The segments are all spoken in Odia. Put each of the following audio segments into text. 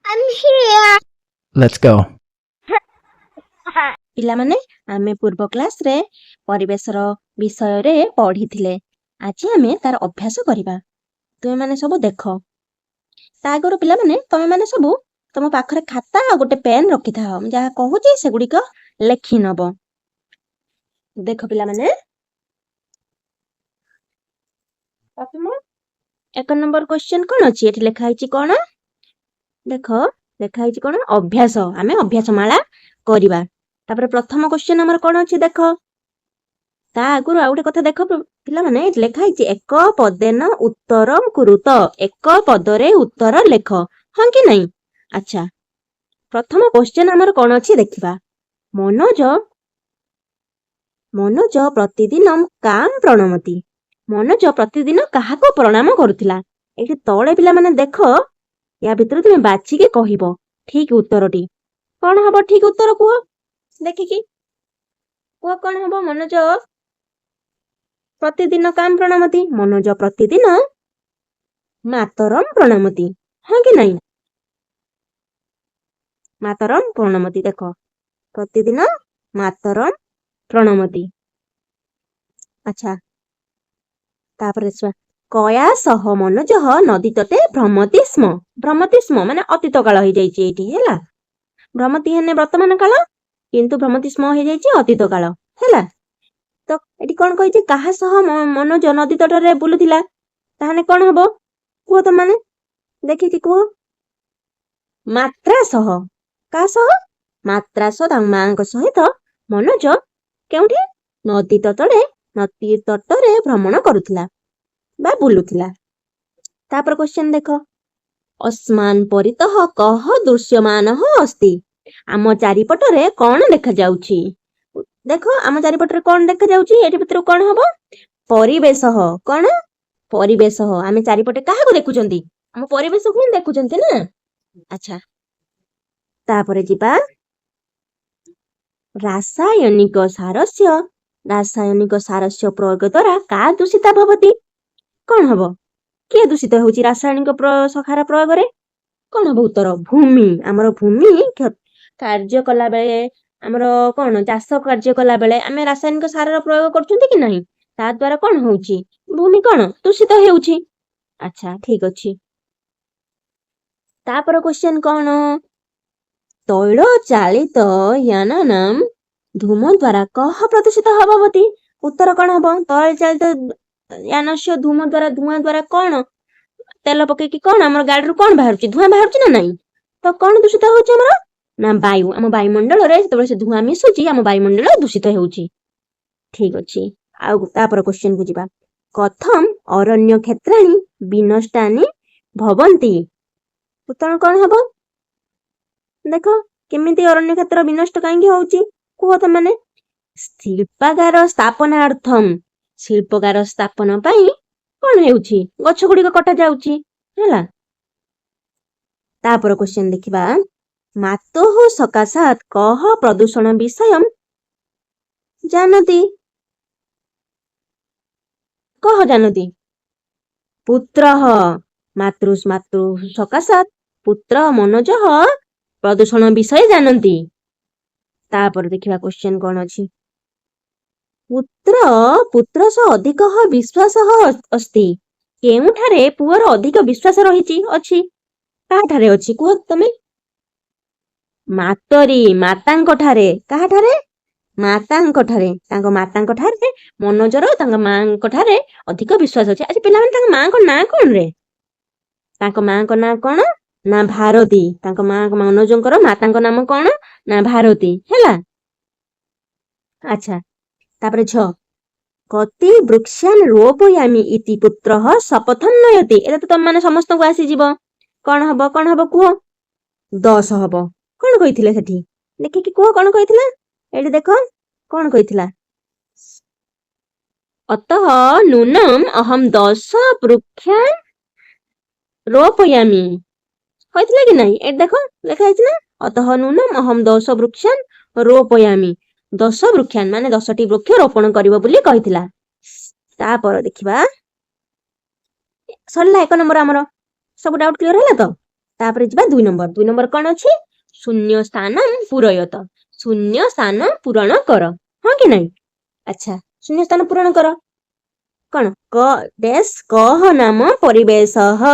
I'm here. Let's go. ପିଲାମାନେ ଆମେ ପୂର୍ବ କ୍ଲାସରେ ପରିବେଶର ବିଷୟରେ ପଢିଥିଲେ। ଆଜି ଆମେ ତାର ଅଭ୍ୟାସ କରିବା। ତୁମେମାନେ ସବୁ ଦେଖ। ତା ଆଗରୁ ପିଲାମାନେ ତମେମାନେ ସବୁ ତମ ପାଖରେ ଖାତା ଆଉ ଗୋଟେ ପେନ୍ ରଖିଥାଅ। ମୁଁ ଯାହା କହୁଛି ସେଗୁଡ଼ିକ ଲେଖି ନବ। ଦେଖ ପିଲାମାନେ, ପ୍ରଥମ 1 ନମ୍ବର କ୍ୱେଶ୍ଚନ କଣ ଅଛି? ଏଠି ଲେଖା ହେଇଛି କଣ? ଦେଖ, ଲେଖା ହେଇଛି କଣ? ଅଭ୍ୟାସ। ଆମେ ଅଭ୍ୟାସମାଳା କରିବା। ତାପରେ ପ୍ରଥମ କ୍ୱେଶ୍ଚନ ଆମର କଣ ଅଛି? ଦେଖ, ତା ଆଗରୁ ଆଉ ଗୋଟେ କଥା ଦେଖ ପିଲାମାନେ, ଏଠି ଲେଖା ହେଇଛି ଏକ ପଦେନ ଉତ୍ତରମ୍ କୁରୁତ। ଏକ ପଦରେ ଉତ୍ତର ଲେଖ, ହଁ କି ନାଇଁ? ଆଚ୍ଛା, ପ୍ରଥମ କ୍ୱେଶ୍ଚନ ଆମର କଣ ଅଛି ଦେଖିବା। ମନୋଜ ପ୍ରତିଦିନ କାମ୍ ପ୍ରଣମତି। ମନୋଜ ପ୍ରତିଦିନ କାହାକୁ ପ୍ରଣାମ କରୁଥିଲା? ଏଠି ତଳେ ପିଲାମାନେ ଦେଖ, ୟା ଭିତରେ ତୁମେ ବାଛିକି କହିବ ଠିକ ଉତ୍ତରଟି। କଣ ହବ ଠିକ ଉତ୍ତର କୁହ ଦେଖିକି? କୁହ କଣ ହବ? ମନୋଜ ପ୍ରତିଦିନ କାମ୍ ପ୍ରଣମତି। ମନୋଜ ପ୍ରତିଦିନ ମାତରମ୍ ପ୍ରଣମତି, ହଁ କି ନାଇଁ? ମାତରମ୍ ପ୍ରଣମତି। ଦେଖ, ପ୍ରତିଦିନ ମାତରମ୍ ପ୍ରଣମତି। ଆଚ୍ଛା, ତାପରେ କୟା ସହ ମନୋଜଃ ନଦୀ ତଟେ ଭ୍ରମତି ସ୍ମ। ଭ୍ରମତି ସ୍ମ ମାନେ ଅତୀତ କାଳ ହେଇଯାଇଛି ଏଇଠି, ହେଲା। ଭ୍ରମତି ହେନେ ବର୍ତ୍ତମାନ କାଳ, କିନ୍ତୁ ଭ୍ରମତି ସ୍ମ ହେଇଯାଇଛି ଅତୀତ କାଳ, ହେଲା। ତ ଏଠି କଣ କହିଛି? କାହା ସହ ମନୋଜ ନଦୀ ତଟରେ ବୁଲୁଥିଲା? ତାହେଲେ କଣ ହବ କୁହ ତମାନେ? ଦେଖିକି କୁହ। ମାତ୍ରା ସହ। କାହା ସହ? ମାତ୍ରା ସହ, ତାଙ୍କ ମାଙ୍କ ସହିତ ମନୋଜ କେଉଁଠି? ନଦୀ ତଟରେ ଭ୍ରମଣ କରୁଥିଲା ବା ବୁଲୁଥିଲା। ତାପରେ କ୍ୱେଶ୍ଚନ ଦେଖ, ଅସ୍ମାନ୍ ପରିତଃ କହ ଦୃଶ୍ୟମାନଃ ଅସ୍ତି। ଆମ ଚାରିପଟରେ କଣ ଦେଖାଯାଉଛି? ଦେଖ, ଆମ ଚାରିପଟରେ କଣ ଦେଖାଯାଉଛି? ଏଠି ଭିତରୁ କଣ ହବ? ପରିବେଶ। କଣ? ପରିବେଶ। ଆମେ ଚାରିପଟେ କାହାକୁ ଦେଖୁଛନ୍ତି? ଆମ ପରିବେଶକୁ ହିଁ ଦେଖୁଛନ୍ତି ନା। ଆଚ୍ଛା, ତାପରେ ଯିବା ରାସାୟନିକ ସାରସ୍ୟ ପ୍ରୟୋଗ ଦ୍ୱାରା କା ଦୂଷିତା ଭବତି? କଣ ହବ? କିଏ ଦୂଷିତ ହେଉଛି ରାସାୟନିକ ସାର ପ୍ରୟୋଗରେ? କଣ ହବ ଉତ୍ତର? ଭୂମି। ଆମର ଭୂମି କାର୍ଯ୍ୟ କଲା ବେଳେ, ଆମର କଣ ଚାଷ କାର୍ଯ୍ୟ କଲା ବେଳେ ଆମେ ରାସାୟନିକ ସାରର ପ୍ରୟୋଗ କରୁଛନ୍ତି କି ନାହିଁ? ତା ଦ୍ୱାରା କଣ ହଉଛି? ଭୂମି କଣ ଦୂଷିତ ହେଉଛି। ଆଚ୍ଛା, ଠିକ ଅଛି। ତାପରେ କ୍ୱେଶ୍ଚନ କଣ? ତୈଳ ଚାଳିତ ୟାନାନାମ୍ ଧୂମ ଦ୍ୱାରା କହ ପ୍ରଦୂଷିତ ଭବତି? ଉତ୍ତର କଣ ହବ? ତୈଳ ଚାଳିତ ୟାନସ୍ୟ ଧୂମ ଦ୍ୱାରା, ଧୂଆଁ ଦ୍ୱାରା କଣ? ତେଲ ପକେଇକି କଣ ଆମର ଗାଡିରୁ କଣ ବାହାରୁଛି? ଧୂଆଁ ବାହାରୁଛି ନା ନାଇଁ? ତ କଣ ଦୂଷିତ ହଉଛି ଆମର? ନା ବାୟୁ। ଆମ ବାୟୁମଣ୍ଡଳରେ ଯେତେବେଳେ ସେ ଧୂଆଁ ମିଶୁଛି, ଆମ ବାୟୁମଣ୍ଡଳ ଦୂଷିତ ହେଉଛି। ଠିକ ଅଛି। ଆଉ ତାପରେ କ୍ୱେଶ୍ଚନ କୁ ଯିବା। କଥମ ଅରଣ୍ୟ କ୍ଷେତ୍ରାଣୀ ବିନଷ୍ଟାନି ଭବନ୍ତି? ଉତ୍ତର କଣ ହବ? ଦେଖ, କେମିତି ଅରଣ୍ୟ କ୍ଷେତ୍ର ବିନଷ୍ଟ କାହିଁକି ହଉଛି କୁହ ତମାନେ? ଶିଳ୍ପାଗାର ସ୍ଥାପନାର୍ଥମ୍। ଶିଳ୍ପଗାର ସ୍ଥାପନ ପାଇଁ କଣ ହେଉଛି? ଗଛ ଗୁଡିକ କଟା ଯାଉଛି, ହେଲା। ତାପରେ କ୍ୱେଶ୍ଚନ ଦେଖିବା। ମାତୋଃ ସକାଶାତ୍ କହ ପ୍ରଦୂଷଣ ବିଷୟମ୍ ଜାନତି? କହ ଜାନତି? ପୁତ୍ରଃ। ମାତୃ ସକାଶାତ୍ ପୁତ୍ର ମନୋଜଃ ପ୍ରଦୂଷଣ ବିଷୟ ଜାନନ୍ତି। ତାପରେ ଦେଖିବା କ୍ୱେଶ୍ଚନ କଣ ଅଛି? ପୁତ୍ର ସହ ଅଧିକ ବିଶ୍ୱାସ ଅସ୍ତି। କେଉଁଠାରେ ପୁଅର ଅଧିକ ବିଶ୍ୱାସ ଅଛି? କାହାଠାରେ ଅଛି କୁହ ତମେ? ମାତରି, ମାତାଙ୍କ ଠାରେ। କାହାଠାରେ? ମାତାଙ୍କ ଠାରେ। ତାଙ୍କ ମାତାଙ୍କ ଠାରେ ମନୋଜର ତାଙ୍କ ମାଙ୍କ ଠାରେ ଅଧିକ ବିଶ୍ୱାସ ଅଛି। ଆଜି ପିଲାମାନେ, ତାଙ୍କ ମାଙ୍କ ନାଁ କଣ ରେ? ତାଙ୍କ ମାଙ୍କ ନାଁ କଣ? ନା ଭାରତୀ। ତାଙ୍କ ମନୋଜଙ୍କର ମାତାଙ୍କ ନାମ କଣ? ନା ଭାରତୀ, ହେଲା। ଆଚ୍ଛା, ତାପରେ କତି ବୃକ୍ଷାନ୍ ରୋପୟାମି ଇତି ପୁତ୍ରଃ ଶପଥଂ ନୟତି। ଏଟା ତ ତମମାନେ ସମସ୍ତଙ୍କୁ ଆସିଯିବ। କଣ ହବ କୁହ? 10 ହବ। କଣ କହିଥିଲେ ସେଠି? ଦେଖିକି କୁହ କଣ କହିଥିଲା? ଏଠି ଦେଖ କଣ କହିଥିଲା? ଅତଃ ନୂନମ୍ ଅହମ୍ 10 ବୃକ୍ଷାନ୍ ରୋପୟାମି। କହିଥିଲା କି ନାଇଁ? ଏଠି ଦେଖ ଲେଖା ହେଇଛି ନା, ଅତଃ ନୂନମ୍ ଅହମ୍ 10 ବୃକ୍ଷାନ୍ ରୋପୟାମି। 10 ବୃକ୍ଷାନ୍ ମାନେ 10ଟି ବୃକ୍ଷ ରୋପଣ କରିବ ବୋଲି କହିଥିଲା। ତାପରେ ଦେଖିବା, ସରିଲା 1 ନମ୍ବର ଆମର। ସବୁ ଡାଉଟ୍ କ୍ଲିୟର ହେଲା ତ? तापर जिबा 2 नंबर कौन अछि शून्य स्थानम पूरयत शून्य स्थान पूरण कर हां कि नहीं अच्छा शून्य स्थान पूरण कर कौन क डैश कह नाम परिवेशः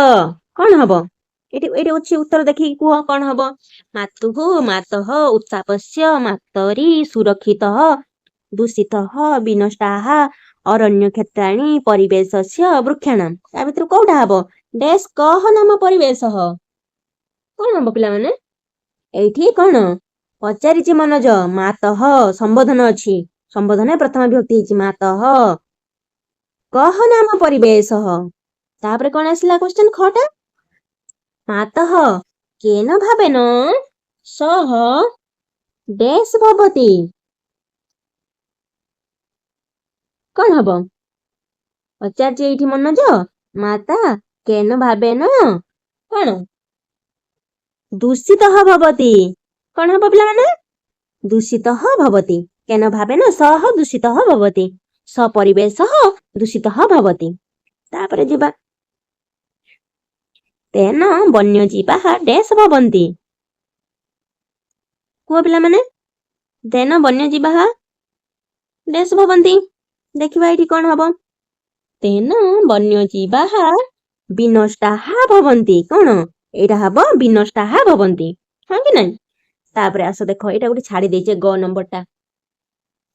कौन हबो एटी एटी अछि उत्तर देखि कुह कौन हबो मातुः मातः उत्तापस्य मातरी सुरक्षितः दूषितः विनष्टाः अरण्य क्षेत्राणि परिवेशस्य वृक्षाणाम या भितर कोउटा हबो डैश कह नाम परिवेशः कौन हबो पिला माने एठी कौन पचारिछि मनोज मातः संबोधन अछि संबोधन प्रथम विभक्ति हिछि मातः कह नाम परिवेशः तापर कौन आसिला क्वेश्चन खटा मातः केन भावेन सह डैश भवति कौन हबो पचारिछि एठी मनोज माता केन भावेन कौन दूषितः भवति कौन हबो पिला माने दूषितः भवति केन भावेन सह दूषितः भवति सपरिवेशः दूषितः भवति तापर जिबा तेन वन्यजीवाः डैश भवन्ति कुह पिला माने तेन वन्यजीवाः डैश भवन्ति देखिबा एठी कोन हबो तेन वन्यजीवाः विनष्टाः भवन्ति कोन एटा हबो विनष्टाः भवन्ति हां कि नहीं तापर आस देखो एटा गुटी छाडी देइचे ग नंबरटा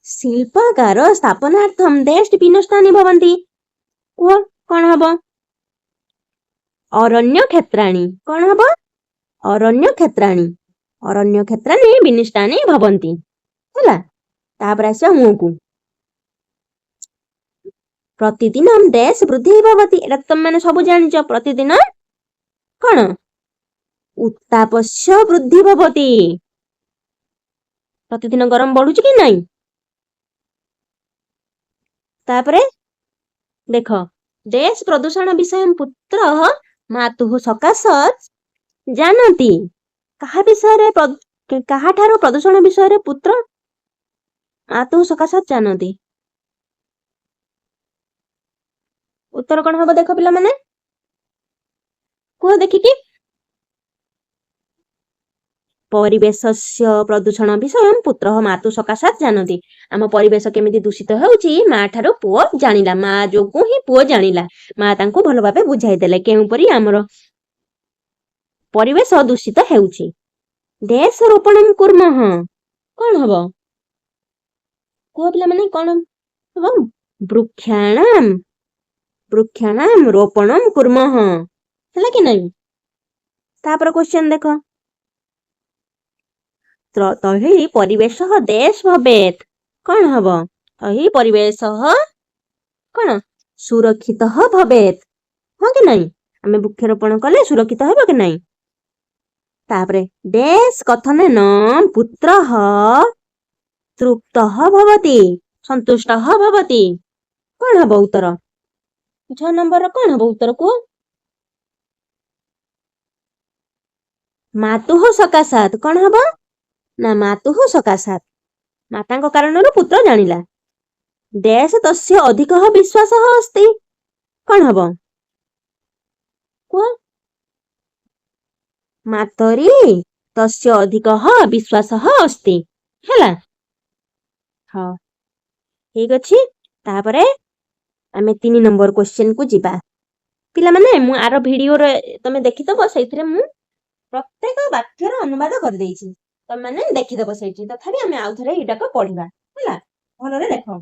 शिल्पकार स्थापनार्थम डैश विनष्टानि भवन्ति कुह कोन हबो अरण्य क्षेत्राणि कौन हबो अरण्य क्षेत्राणि विनिष्टानि भवन्ति होला तापर आसे हुकु प्रतिदिन डैश वृद्धि भवति एटा तुम माने सब जानिच प्रतिदिन कौन उत्तापस्य वृद्धि भवति प्रतिदिन गरम बढ़ुछि कि नहीं तापरे देखो डैश प्रदूषण विषय पुत्रः मातुः सकाशत जानति कहा विषय कहा ठारो प्रदूषण विषय पुत्र मातुः सकाशत जानति उत्तर कौन हबो देखो पिला माने कुह देखिकी परिवेशस्य प्रदूषण विषय पुत्रः मातुः सकाशत जानति आम परिवेश केमिति दूषित हेउछि मा ठारो पुओ जानिला मा जोगु ही पुओ जानिला मा तांको भलो भाबे बुझाइ देले केउपरि हमर परिवेश दूषित हेउछि डैश रोपणम कुर्मः कोन हबो को पिला माने कोन हबो वृक्षाणाम रोपणम कुर्मः हला कि नहीं तापर क्वेश्चन देखो तहि परिवेशः डैश भवेत् कौन हबो तहि परिवेशः कौन सुरक्षितः भवेत् हां कि नहीं आमे वृक्षारोपण कले सुरक्षित हेबो कि नहीं तापरे डैश कथनेन पुत्रः तृप्तः भवति सन्तुष्टः भवति कौन हबो उत्तर 6 नंबर कौन हबो उत्तर को मातुः सकाशात कौन हबो ना मातुः सकाशात मातांको कारणରୁ पुत्र जानिला डैश तस्य अधिकः विश्वासः अस्ति कौन हबो को मातरी तस्य अधिकः विश्वासः अस्ति हैला हां ठीक अछि तापरे आमे 3 नंबर क्वेश्चन को जिबा पिला माने मु आरो वीडियो रे तमे देखितबो सेइथरे मु प्रत्येक वाक्यर अनुवाद कर देइछि तमे माने देखितबो सेइछि तथापि आमे आउथरे इटाको पढिबा हैला भलरे देखो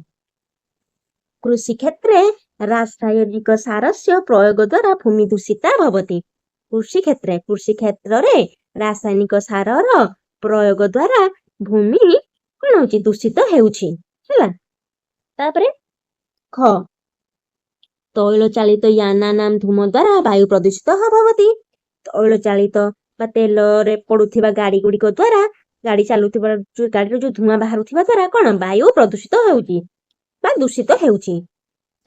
कृषि क्षेत्रे रासायनिक सारस्य प्रयोग द्वारा भूमि दूषिता भवति कृषि क्षेत्र रे रासायनिक सारर प्रयोग द्वारा भूमि कोन होछि दूषित हेउछि हैला तापरे ख तैल चालित याना नाम धूम द्वारा वायु प्रदूषित भवति तैल चालित बा तेल रे पडुथिबा गाड़ी गुडी को द्वारा गाड़ी चालुथिबा गाड़ी रो जो धुआं बाहरुथिबा द्वारा कोन वायु प्रदूषित हेउछि बा दूषित हेउछि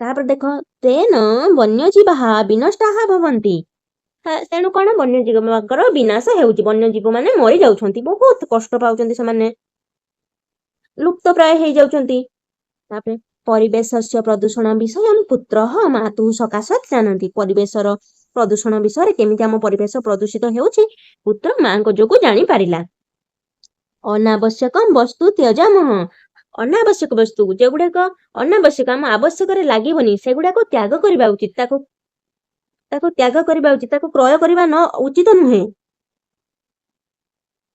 तापर देखो तेन वन्यजीवाः विनष्टाः भवन्ति तेणु कोन वन्यजीवकर विनाश हेउछि वन्यजीव माने मरि जाउछन्ति बहुत कष्ट पाउछन्ति से माने लुप्त प्राय हे जाउछन्ति तापर परिवेशस्य प्रदूषण विषय पुत्रः मातुः सकाशत जानन्ति परिवेशर ପ୍ରଦୂଷଣ ବିଷୟରେ କେମିତି ଆମ ପରିବେଶ ପ୍ରଦୂଷିତ ହେଉଛି ପୁତ୍ର ମାଙ୍କ ଯୋଗୁ ଜାଣିପାରିଲା। ଅନାବଶ୍ୟକ ବସ୍ତୁ ତ୍ୟଜାମହ। ଅନାବଶ୍ୟକ ବସ୍ତୁ ଯେଗୁଡାକ ଅନାବଶ୍ୟକ ଆମ ଆବଶ୍ୟକରେ ଲାଗିବନି ସେଗୁଡାକ ତ୍ୟାଗ କରିବା ଉଚିତ। ତାକୁ ତ୍ୟାଗ କରିବା ଉଚିତ, ତାକୁ କ୍ରୟ କରିବା ଉଚିତ ନୁହେଁ।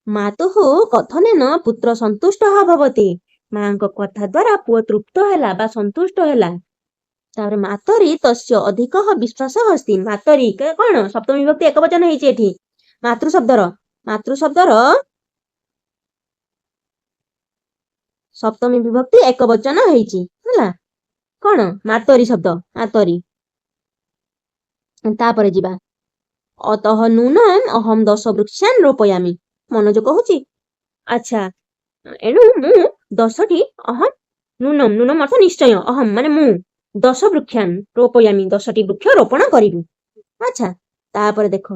ମାତୁଃ କଥନେନ ପୁତ୍ର ସନ୍ତୁଷ୍ଟଃ ଭବତି। ମାଙ୍କ କଥା ଦ୍ୱାରା ପୁଅ ତୃପ୍ତ ହେଲା ବା ସନ୍ତୁଷ୍ଟ ହେଲା। ତାପରେ ମାତରି ତସ୍ୟ ଅଧିକଃ ବିଶ୍ୱାସଃ अस्ति। ମାତରି କଣ ସପ୍ତମୀ ବିଭକ୍ତି ଏକବଚନ ହେଇଛି ଏଠି। ମାତୃ ଶବ୍ଦର ସପ୍ତମୀ ବିଭକ୍ତି ଏକବଚନ ହେଇଛି ହେଲା। କଣ ମାତରି ଶବ୍ଦ, ମାତରି। ତାପରେ ଯିବା ଅତଃ ନୂନମ୍ ଅହମ୍ 10 ବୃକ୍ଷାନ୍ ରୋପୟାମି। ମନୋଜ କହୁଛି ଆଚ୍ଛା ଏଣୁ ମୁଁ 10ଟି ଅହମ୍ ନୂନମ୍ ଅର୍ଥ ନିଶ୍ଚୟ, ଅହମ୍ ମାନେ ମୁଁ 10 ବୃକ୍ଷାନ୍ ରୋପୟାମି 10ଟି ବୃକ୍ଷ ରୋପଣ କରିବି। ଆଚ୍ଛା ତାପରେ ଦେଖ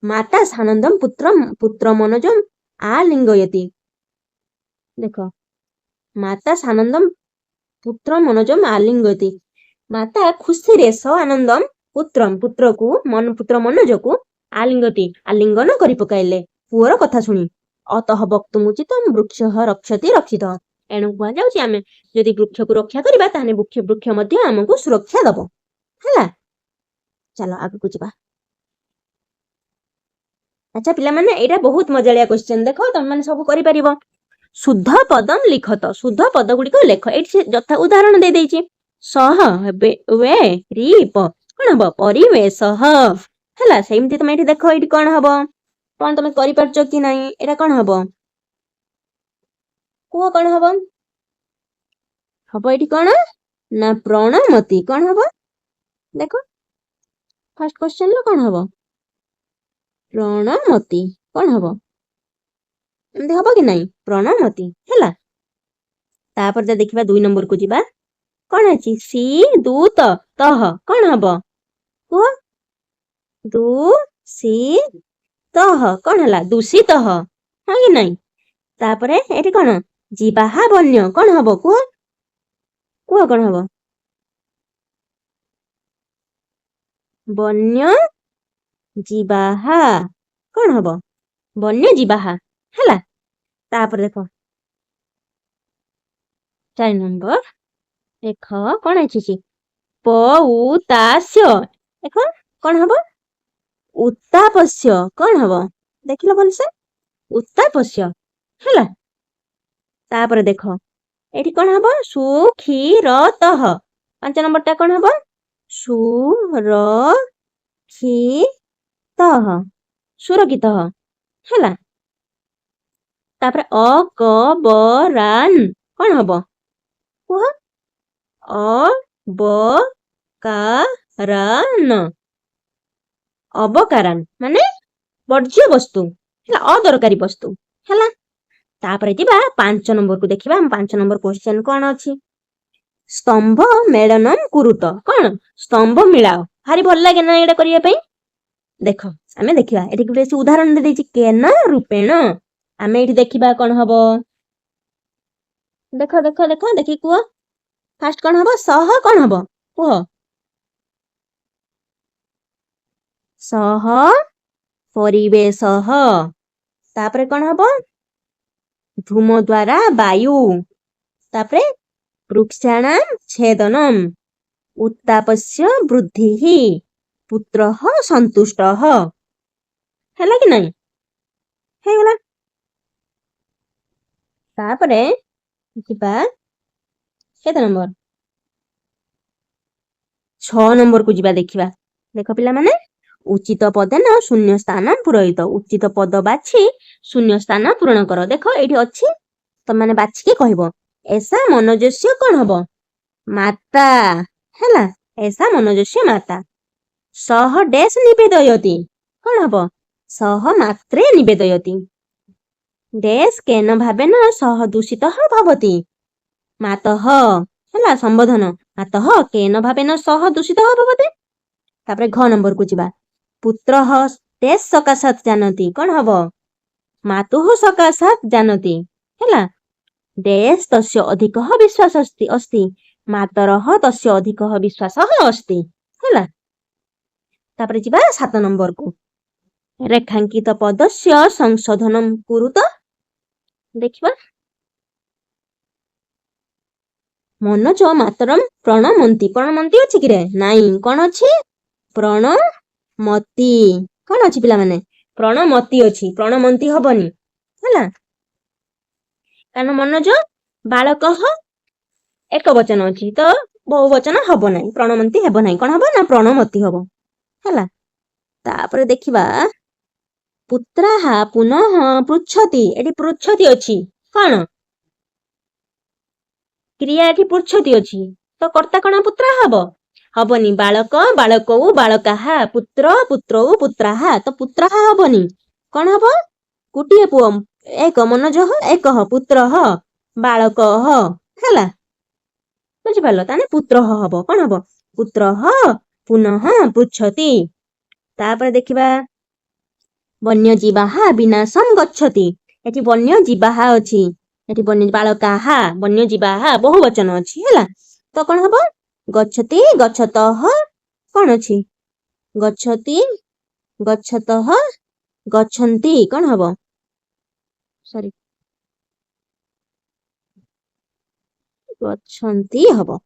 ମାତା ସାନନ୍ଦମ୍ ପୁତ୍ର ମନୋଜମ୍ ଆଲିଙ୍ଗୟତି। ଦେଖ ମାତା ସାନନ୍ଦମ୍ ପୁତ୍ର ମନୋଜମ୍ ଆଲିଙ୍ଗୟତି। ମାତା ଖୁସିରେ ଆନନ୍ଦମ୍ ପୁତ୍ର ମନୋଜକୁ ଆଲିଙ୍ଗନ କରି ପକାଇଲେ ପୁଅର କଥା ଶୁଣି। ଅତଃ ବକ୍ତୁମୁଚିତମ୍ ବୃକ୍ଷଃ ରକ୍ଷତି ରକ୍ଷିତଃ। ଏଣୁ କୁହାଯାଉଛି ଆମେ ଯଦି ବୃକ୍ଷକୁ ରକ୍ଷା କରିବା ତାହେଲେ ବୃକ୍ଷ ମଧ୍ୟ ଆମକୁ ସୁରକ୍ଷା ଦବ ହେଲା। ଚାଲ ଆଗକୁ ଯିବା। ଆଚ୍ଛା ପିଲାମାନେ ଏଇଟା ବହୁତ ମଜାଳିଆ କ୍ୱେଶ୍ଚେନ୍। ଦେଖ ତମମାନେ ସବୁ କରିପାରିବ। ଶୁଦ୍ଧ ପଦମ୍ ଲିଖତ। ଶୁଦ୍ଧ ପଦ ଗୁଡିକ ଲେଖ। ଏଇଠି ଯଥା ଉଦାହରଣ ଦେଇଦେଇଛି। ସହ वे रीप କଣ ହବ ପରିବେଶଃ ହେଲା। ସେମିତି ତମେ ଏଠି ଦେଖ ଏଇଠି କଣ ହବ, କଣ ତମେ କରିପାରୁଛ କି ନାହିଁ ଏଇଟା କଣ ହବ କୁହ, କଣ ହବ ଏଇଠି କଣ ନା ପ୍ରଣମତି। କଣ ହବ ଦେଖ ଫାର୍ଷ୍ଟ କ୍ୱେଶ୍ଚନ ରେ କଣ ହବ ପ୍ରଣମତି। କଣ ହବ ଏମିତି ହବ କି ନାହିଁ ପ୍ରଣମତି ହେଲା। ତାପରେ ଦେଖିବା 2 ନମ୍ବରକୁ ଯିବା। କଣ ଅଛି ସି ଦୂତ ତହ। କଣ ହବ କୁହ ଦୂଷିତଃ। କଣ ହେଲା ଦୂଷିତଃ, ହଁ କି ନାହିଁ। ତାପରେ ଏଠି କଣ ଯିବାହା ବନ୍ୟ। କଣ ହବ କୁହ କଣ ହବ ବନ୍ୟ ଯିବାହା। କଣ ହବ ବନ୍ୟ ଯିବାହା ହେଲା। ତାପରେ ଦେଖ 4 ନମ୍ବର ଦେଖ କଣ ଅଛି ପଉତାସ୍ୟ। ଦେଖ କଣ ହବ ଉତ୍ତାପସ୍ୟ। କଣ ହବ ଦେଖିଲ ଭଲସେ ଉତ୍ତାପସ୍ୟ ହେଲା। ତାପରେ ଦେଖ ଏଠି କଣ ହବ ସୁକ୍ଷୀରତଃ। 5 ନମ୍ବର ଟା କଣ ହବ ସୁରକ୍ଷିତଃ ହେଲା। ତାପରେ ଅକବରାନ୍। କଣ ହବ କୁହ ଅବକାରାନ୍ ମାନେ ବର୍ଜ୍ୟ ବସ୍ତୁ ହେଲା, ଅଦରକାରୀ ବସ୍ତୁ ହେଲା। ତାପରେ ଯିବା 5 ନମ୍ବରକୁ ଦେଖିବା। 5 ନମ୍ବର କ୍ୱେଶ୍ଚନ କଣ ଅଛି ସ୍ତମ୍ଭ ମେଳନମ୍ କୁରୁତ। କଣ ସ୍ତମ୍ଭ ମିଳାଅ। ଭାରି ଭଲ ଲାଗେ ନା ଏଇଟା କରିବା ପାଇଁ। ଦେଖ ଆମେ ଦେଖିବା ଏଠି ଗୋଟେ ଉଦାହରଣ ଦେଇଛି କେନ ରୂପେଣ। ଆମେ ଏଠି ଦେଖିବା କଣ ହବ ଦେଖ ଦେଖି କୁହ ଫାର୍ଷ୍ଟ କଣ ହବ ସହ। କଣ ହବ କୁହ ସହ ପରିବେଶଃ। ତାପରେ କଣ ହବ ଧୂମ ଦ୍ୱାରା ବାୟୁ। ତାପରେ ବୃକ୍ଷାଣାଂ ଛେଦନମ୍ ଉତ୍ତାପସ୍ୟ ବୃଦ୍ଧିଃ ପୁତ୍ରଃ ସନ୍ତୁଷ୍ଟଃ। ହେଲା କି ନାହିଁ ହେଇଗଲା। ତାପରେ ଯିବା କେତେ ନମ୍ବର 6 ନମ୍ବରକୁ ଯିବା ଦେଖିବା। ଦେଖ ପିଲାମାନେ ଉଚିତ ପଦେନ ଶୂନ୍ୟ ସ୍ଥାନ ପୂରୟିତ। ଉଚିତ ପଦ ବାଛି ଶୂନ୍ୟ ସ୍ଥାନ ପୂରଣ କର। ଦେଖ ଏଇଠି ଅଛି ତମମାନେ ବାଛିକି କହିବ। ଏସା ମନୋଜସ୍ୟ କଣ ହବ ମାତା ହେଲା। ଏସା ମନୋଜସ୍ୟ ମାତା। ସହ ଡେସ୍ ନିବେଦୟତି। କଣ ହବ ସହ ମାତ୍ରେ ନିବେଦୟତି। ଡେସ୍ କେନ ଭାବେନ ସହ ଦୂଷିତଃ ଭବତି। ମାତଃ ହେଲା ସମ୍ବୋଧନ ମାତଃ କେନ ଭାବେନ ସହ ଦୂଷିତଃ ଭବତି। ତାପରେ ଘ ନମ୍ବରକୁ ଯିବା। ପୁତ୍ରଃ ଡେସ୍ ସକାଶାତ୍ ଜାନତି। କଣ ହବ ମାତୁଃ ସକାଶାତ୍ ଜାନତି ହେଲା। ଡେସ୍ ତସ୍ୟ ଅଧିକଃ ବିଶ୍ୱାସଃ अस्ति। ମାତରଃ ତସ୍ୟ ଅଧିକଃ ବିଶ୍ୱାସଃ अस्ति ହେଲା। ତାପରେ ଯିବା 7 ନମ୍ବରକୁ। ରେଖାଙ୍କିତ ପଦସ୍ୟ ସଂଶୋଧନಂ କୁରୁତ। ଦେଖିବା ମନୋଜ ମାତରମ୍ ପ୍ରଣମନ୍ତି। ପ୍ରଣମନ୍ତି ଅଛି କିରେ? ନାଇଁ, କଣ ଅଛି? ପ୍ରଣମତି। କଣ ଅଛି ପିଲାମାନେ? ପ୍ରଣମତି ଅଛି, ପ୍ରଣମନ୍ତି ହବନି ହେଲା, କାରଣ ମନୋଜ ବାଳକଃ ଏକ ବଚନ ଅଛି ତ ବହୁ ବଚନ ହବ ନାହିଁ, ପ୍ରଣମନ୍ତି ହେବ ନାହିଁ। କଣ ହବ ନା ପ୍ରଣମତି ହବ ହେଲା। ତାପରେ ଦେଖିବା ପୁତ୍ରାହା ପୁନଃ ପୃଚ୍ଛତି। ଏଠି ପୃଚ୍ଛତି ଅଛି, କଣ କ୍ରିୟା? ଏଠି ପୃଚ୍ଛତି ଅଛି ତ କର୍ତ୍ତା କଣ ପୁତ୍ରା ହବ? ହବନି। ବାଳକ ବାଳକଉ ବାଳକାହା, ପୁତ୍ର ପୁତ୍ରଉ ପୁତ୍ରାହା, ତ ପୁତ୍ରାହା ହବନି। କଣ ହବ? ଗୋଟିଏ ପୁଅ ଏକ, ମନୋଜଃ ଏକଃ, ପୁତ୍ରଃ ବାଳକଃ ହେଲା, ବୁଝିପାରିଲ? ତାହେଲେ ପୁତ୍ରଃ ହବ। କଣ ହବ? ପୁତ୍ରଃ ପୁନଃ ପୃଚ୍ଛତି। ତାପରେ ଦେଖିବା ବନ୍ୟଜୀବାହା ବିନାଶଂ ଗଚ୍ଛତି। ଏଠି ବନ୍ୟଜୀବାହା ଅଛି, ଏଠି ବାଳକାହା ବନ୍ୟଜୀବାହା ବହୁ ବଚନ ଅଛି ହେଲା, ତ କଣ ହବ? ଗଚ୍ଛତି ଗଚ୍ଛତଃ, କଣ ଅଛି? ଗଚ୍ଛତି ଗଚ୍ଛତଃ ଗଚ୍ଛନ୍ତି, କଣ ହବ? ସରି, ଗଚ୍ଛନ୍ତି ହବ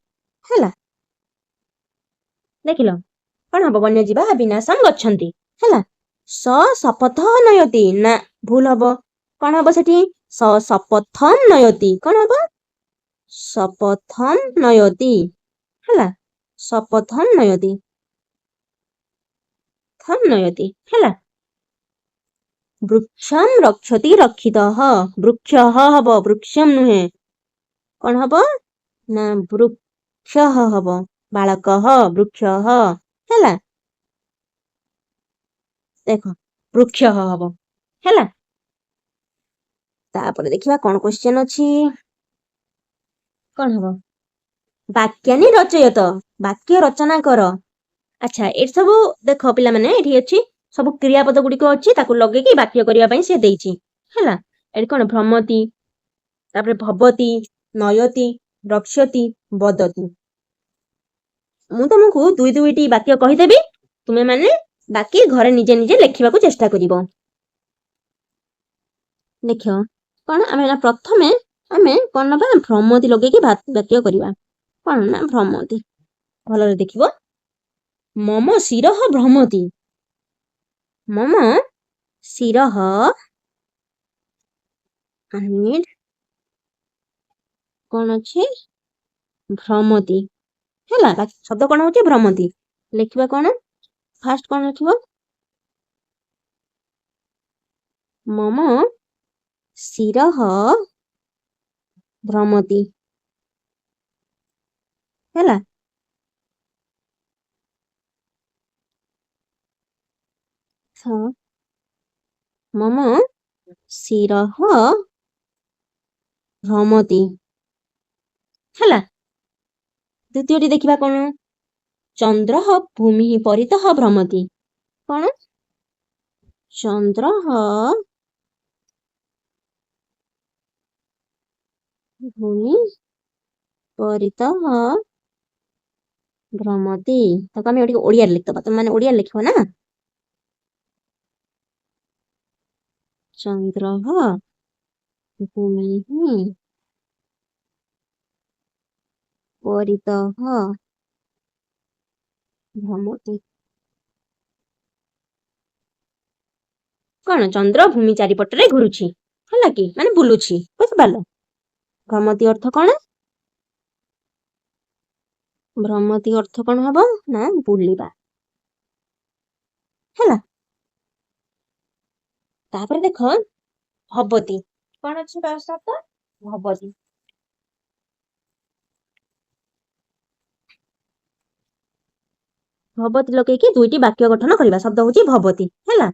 ହେଲା। ଦେଖିଲ କଣ ହବ? ବନ୍ୟଜୀବା ବିନାଶଂ ଗଚ୍ଛନ୍ତି ହେଲା। ଶପଥ ନୟତି, ନା ଭୁଲ ହବ। କଣ ହବ ସେଠି? ଶପଥମ୍ ନୟତି। କଣ ହବ? ଶପଥମ୍ ନୟତି ହେଲା, ଶପଥମ୍ ନୟତି, ଥମ୍ ନୟତି ହେଲା। ବୃକ୍ଷମ୍ ରକ୍ଷତି ରକ୍ଷିତଃ। ବୃକ୍ଷଃ ହବ, ବୃକ୍ଷମ୍ ନୁହେଁ। କଣ ହବ ନା ବୃକ୍ଷଃ ହବ, ବାଳକଃ ବୃକ୍ଷଃ ହେଲା। ଦେଖ ବୃକ୍ଷଃ ହବ ହେଲା। ତାପରେ ଦେଖିବା କଣ କ୍ୱେଶ୍ଚନ ଅଛି। କଣ ହବ? ବାକ୍ୟାନି ରଚୟତ। ବାକ୍ୟ ରଚନା କର। ଆଚ୍ଛା, ଏଠି ସବୁ ଦେଖ ପିଲାମାନେ, ଏଠି ଅଛି ସବୁ କ୍ରିୟାପଦ ଗୁଡିକ ଅଛି, ତାକୁ ଲଗେଇକି ବାକ୍ୟ କରିବା ପାଇଁ ସେ ଦେଇଛି ହେଲା। ଏଠି କଣ? ଭ୍ରମତି, ତାପରେ ଭବତି, ନୟତି, ରକ୍ଷ୍ୟତି, ବଦତି। ମୁଁ ତମକୁ ଦୁଇ ଦୁଇଟି ବାକ୍ୟ କହିଦେବି, ତୁମେ ମାନେ ବାକି ଘରେ ନିଜେ ନିଜେ ଲେଖିବାକୁ ଚେଷ୍ଟା କରିବ। ଦେଖ କଣ ଆମେ ନା ପ୍ରଥମେ ଆମେ କଣ ନବା? ଭ୍ରମତି ଲଗେଇକି ବାକ୍ୟ କରିବା। କଣ ନା ଭ୍ରମତି। ଭଲରେ ଦେଖିବ। ମମ ଶିରଃ ଭ୍ରମତି। ମମ ଶିରଃ, କଣ ଅଛି? ଭ୍ରମତି ହେଲା। ଶବ୍ଦ କଣ ହଉଛି? ଭ୍ରମତି। ଲେଖିବା କଣ? ଫାଷ୍ଟ କଣ ଲେଖିବ? ମମ ଶିରଃ ଭ୍ରମତି ହେଲା। ମମ ଶିରଃ ଭ୍ରମତି ହେଲା। ଦ୍ୱିତୀୟଟି ଦେଖିବା କଣ? ଚନ୍ଦ୍ରଃ ଭୂମି ପରିତଃ ଭ୍ରମତି। କଣ? ଚନ୍ଦ୍ରଃ ଭୂମି ପରିତଃ ଭ୍ରମତି। ତାକୁ ଆମେ ଟିକେ ଓଡିଆରେ ଲେଖିଦବା। ତମେ ମାନେ ଓଡିଆରେ ଲେଖିବ ନା। ଚନ୍ଦ୍ରଃ ଭୂମି ପରିତଃ ଭ୍ରମତି। କଣ? ଚନ୍ଦ୍ର ଭୂମି ଚାରିପଟରେ ଘୁରୁଛି ହେଲା କି, ମାନେ ବୁଲୁଛି, ବୁଝିପାରିଲ? ଭ୍ରମତି ଅର୍ଥ କଣ? ଭ୍ରମତି ଅର୍ଥ କଣ ହବ ନା ବୁଲିବା ହେଲା। ତାପରେ ଦେଖ ଭବତି। କଣ ଅଛି ତା ଶବ୍ଦ? ଭବତି। ଭବତି ଲଗେଇକି ଦୁଇଟି ବାକ୍ୟ ଗଠନ କରିବା। ଶବ୍ଦ ହଉଛି ଭବତି ହେଲା।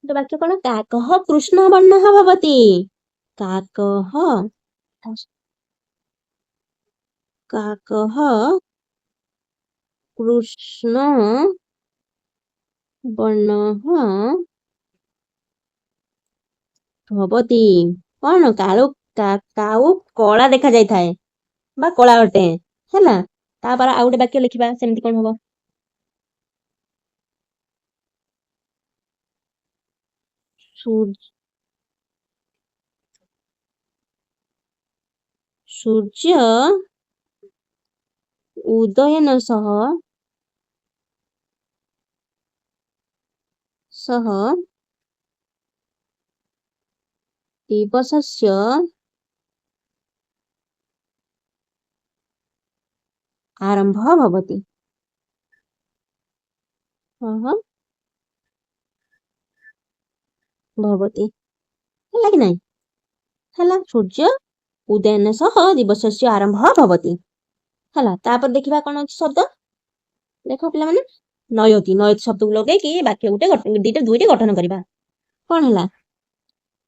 ବାକ୍ୟ କଣ? କାକଃ କୃଷ୍ଣ ବର୍ଣ୍ଣଃ ଭବତି। କାକଃ କୃଷ୍ଣ ବର୍ଣ୍ଣଃ ଭବତି। କଣ? କାଉ କଳା ଦେଖା ଯାଇଥାଏ ବା କଳା ଅଟେ ହେଲା। ତାପରେ ଆଉ ଗୋଟେ ବାକ୍ୟ ଲେଖିବା, ସେମିତି କଣ ହବ? ସୂର୍ଯ୍ୟ ଉଦୟନ ସହ ଦିବସସ୍ୟ ଆରମ୍ଭ ଭବତି। ଭବତି ହେଲା କି ନାଇଁ? ହେଲା, ସୂର୍ଯ୍ୟ ଉଦୟନ ସହ ଦିବସସ୍ୟ ଆରମ୍ଭ ଭବତି। ହେଲା, ତାପରେ ଦେଖିବା କଣ ଅଛି ଶବ୍ଦ। ଦେଖ ପିଲାମାନେ, ନୟତି। ନୟତି ଶବ୍ଦକୁ ଲଗେଇକି ବାକ୍ୟ ଦୁଇଟି ଗଠନ କରିବା। କଣ ହେଲା?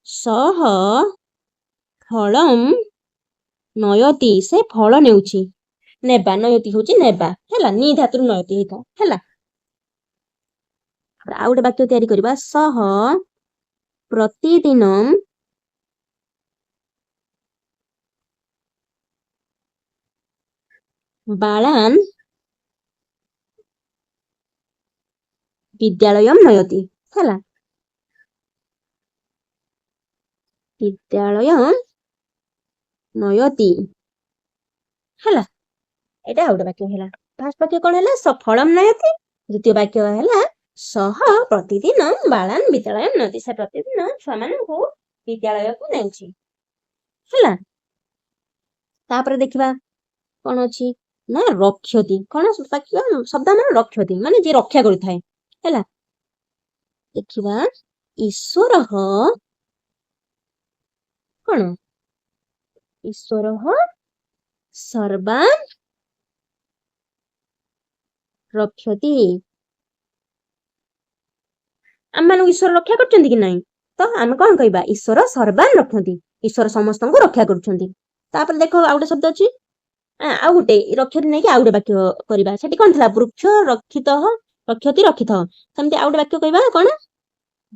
ସହ ଫଳମ୍ ନୟତି, ସେ ଫଳ ନେଉଛି। ନେବା, ନୟତି ହଉଛି ନେବା। ହେଲା, ନି ଧାତୁରୁ ନୟତି ହେଇଥାଏ। ହେଲା, ଆଉ ଗୋଟେ ବାକ୍ୟ ତିଆରି କରିବା। ସହ ପ୍ରତିଦିନ ବାଳାନ୍ ବିଦ୍ୟାଳୟମ୍ ନୟତି। ହେଲା, ବିଦ୍ୟାଳୟମ୍ ନୟତି। ହେଲା, ଏଇଟା ଆଉ ଗୋଟେ ବାକ୍ୟ ହେଲା। ଫାର୍ଷ୍ଟ ବାକ୍ୟ କଣ ହେଲା? ଫଳମ୍ ନୟତି। ଦ୍ୱିତୀୟ ବାକ୍ୟ ହେଲା ସହ ପ୍ରତିଦିନ ବାଳାନ୍ ବିଦ୍ୟାଳୟମ୍ ନୟତି। ସେ ପ୍ରତିଦିନ ଛୁଆମାନଙ୍କୁ ବିଦ୍ୟାଳୟକୁ ନେଉଛି। ହେଲା, ତାପରେ ଦେଖିବା କଣ ଅଛି ନା ରକ୍ଷତି। କଣ ବାକ୍ୟ ଶବ୍ଦ ଆମର? ରକ୍ଷତି, ମାନେ ଯିଏ ରକ୍ଷା କରିଥାଏ। ହେଲା, ଦେଖିବା ଈଶ୍ୱରଃ କଣ? ଈଶ୍ୱରଃ ସର୍ବାନ୍ ରକ୍ଷତି। ଆମମାନଙ୍କୁ ଈଶ୍ୱର ରକ୍ଷା କରୁଛନ୍ତି କି ନାଇଁ? ତ ଆମେ କଣ କହିବା? ଈଶ୍ୱର ସର୍ବାନ୍ ରକ୍ଷନ୍ତି। ଈଶ୍ୱର ସମସ୍ତଙ୍କୁ ରକ୍ଷା କରୁଛନ୍ତି। ତାପରେ ଦେଖ ଆଉ ଗୋଟେ ଶବ୍ଦ ଅଛି, ଆଉ ଗୋଟେ ରକ୍ଷତି ନେଇକି ଆଉ ଗୋଟେ ବାକ୍ୟ କରିବା। ସେଠି କଣ ଥିଲା? ବୃକ୍ଷ ରକ୍ଷିତଃ ରକ୍ଷତି ରକ୍ଷିତଃ। ସେମିତି ଆଉ ଗୋଟେ ବାକ୍ୟ କହିବା କଣ?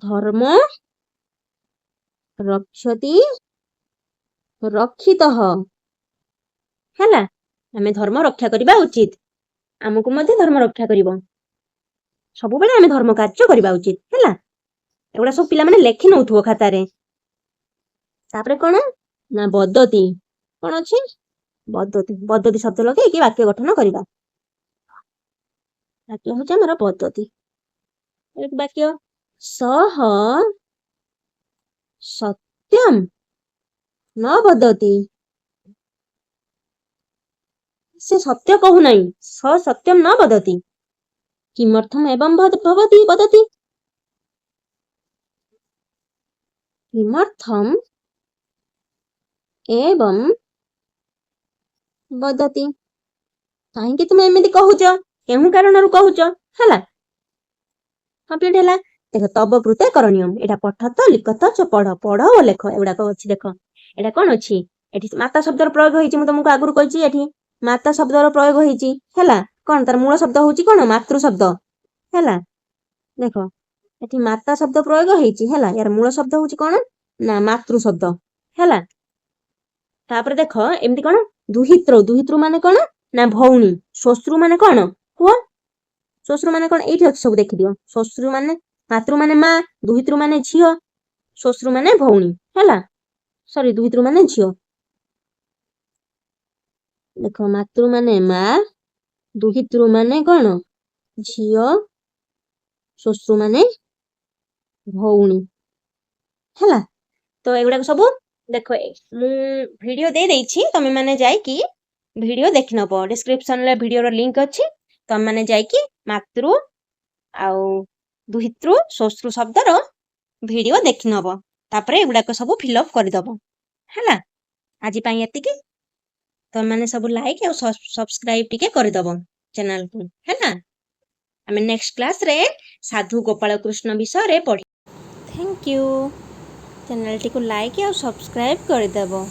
ଧର୍ମ ରକ୍ଷତି ରକ୍ଷିତଃ। ହେଲା, ଆମେ ଧର୍ମ ରକ୍ଷା କରିବା ଉଚିତ। ଆମକୁ ମଧ୍ୟ ଧର୍ମ ରକ୍ଷା କରିବ। ସବୁବେଳେ ଆମେ ଧର୍ମ କାର୍ଯ୍ୟ କରିବା ଉଚିତ। ହେଲା, ଏଗୁଡା ସବୁ ପିଲାମାନେ ଲେଖି ନଉଥିବ ଖାତାରେ। ତାପରେ କଣ ନା ବଦତି। କଣ ଅଛି? ବଦତି। ବଦତି ଶବ୍ଦ ଲଗେଇକି ବାକ୍ୟ ଗଠନ କରିବା। ବାକ୍ୟ ହଉଛି ଆମର ବଦତି। ବାକ୍ୟ ସହ ସତ୍ୟମ୍ ନ ବଦତି। ସେ ସତ୍ୟ କହୁନାହିଁ। ସ ସତ୍ୟମ୍ ନ ବଦତି। କିମर्थମ୍ ଏବମ୍ ଭବତି ବଦତି। କିମर्थମ୍ ଏବମ୍ ବଦତି। କାହିଁକି ତୁମେ ଏମିତି କହୁଛ? କେଉଁ କାରଣରୁ କହୁଛ? ହେଲା, କମ୍ପ୍ଲିଟ ହେଲା। ଦେଖ, ତବ କୃତେ କରଣୀୟମ୍। ଏଇଟା ପଠତ ଲିଖତ ଚ ପଢ। ପଢ ଓ ଲେଖ, ଏଗୁଡାକ ଅଛି। ଦେଖ, ଏଇଟା କଣ ଅଛି? ଏଠି ମାତା ଶବ୍ଦର ପ୍ରୟୋଗ ହେଇଛି। ମୁଁ ତମକୁ ଆଗରୁ କହିଛି, ଏଠି ମାତା ଶବ୍ଦର ପ୍ରୟୋଗ ହେଇଛି। ହେଲା, କଣ ତାର ମୂଳ ଶବ୍ଦ ହଉଛି କଣ? ମାତୃ ଶବ୍ଦ। ହେଲା, ଦେଖ, ଏଠି ମାତା ଶବ୍ଦ ପ୍ରୟୋଗ ହେଇଛି। ହେଲା, ୟାର ମୂଳ ଶବ୍ଦ ହଉଛି କଣ? ନା ମାତୃ ଶବ୍ଦ। ହେଲା, ତାପରେ ଦେଖ, ଏମିତି କଣ? ଦୁହିତୃ। ଦୁହିତୃ ମାନେ କଣ? ନା ଭଉଣୀ। ଶ୍ୱଶୁର ମାନେ କଣ? ପୁଅ। ଶ୍ୱଶୁର ମାନେ କଣ? ଏଇଠି ଅଛି, ସବୁ ଦେଖିଦିଅ। ଶ୍ୱଶୁର ମାନେ, ମାତୃ ମାନେ ମା, ଦୁହିତୃ ମାନେ ଝିଅ, ଶ୍ୱଶୁର ମାନେ ଭଉଣୀ। ହେଲା, ସରି, ଦୁହିତୃ ମାନେ ଝିଅ। ଦେଖ, ମାତୃ ମାନେ ମା, ଦୁହିତୃ ମାନେ କଣ? ଝିଅ, ଶ୍ୱଶୁର ମାନେ ଭଉଣୀ। ହେଲା, ତ ଏଗୁଡାକ ସବୁ ଦେଖ, ମୁଁ ଭିଡିଓ ଦେଇଛି। ତମେ ମାନେ ଯାଇକି ଭିଡିଓ ଦେଖିନବ। ଡେସ୍କ୍ରିପସନରେ ଭିଡିଓର ଲିଙ୍କ ଅଛି। ତମେ ମାନେ ଯାଇକି ମାତୃ ଆଉ ଦୁହିତୃ ଶ୍ୱଶୁର ଶବ୍ଦର ଭିଡିଓ ଦେଖିନବ। ତାପରେ ଏଗୁଡାକ ସବୁ ଫିଲଅପ କରିଦବ। ହେଲା, ଆଜି ପାଇଁ ଏତିକି। ତମେ ମାନେ ସବୁ ଲାଇକ୍ ଆଉ ସବସ୍କ୍ରାଇବ ଟିକେ କରିଦବ ଚ୍ୟାନେଲକୁ। ହେଲା, ଆମେ ନେକ୍ସଟ କ୍ଲାସରେ ସାଧୁ ଗୋପାଳ କୃଷ୍ଣ ବିଷୟରେ ପଢିବା। Thank you. ଚ୍ୟାନେଲଟିକୁ ଲାଇକ୍ ଆଉ ସବସ୍କ୍ରାଇବ କରିଦେବ।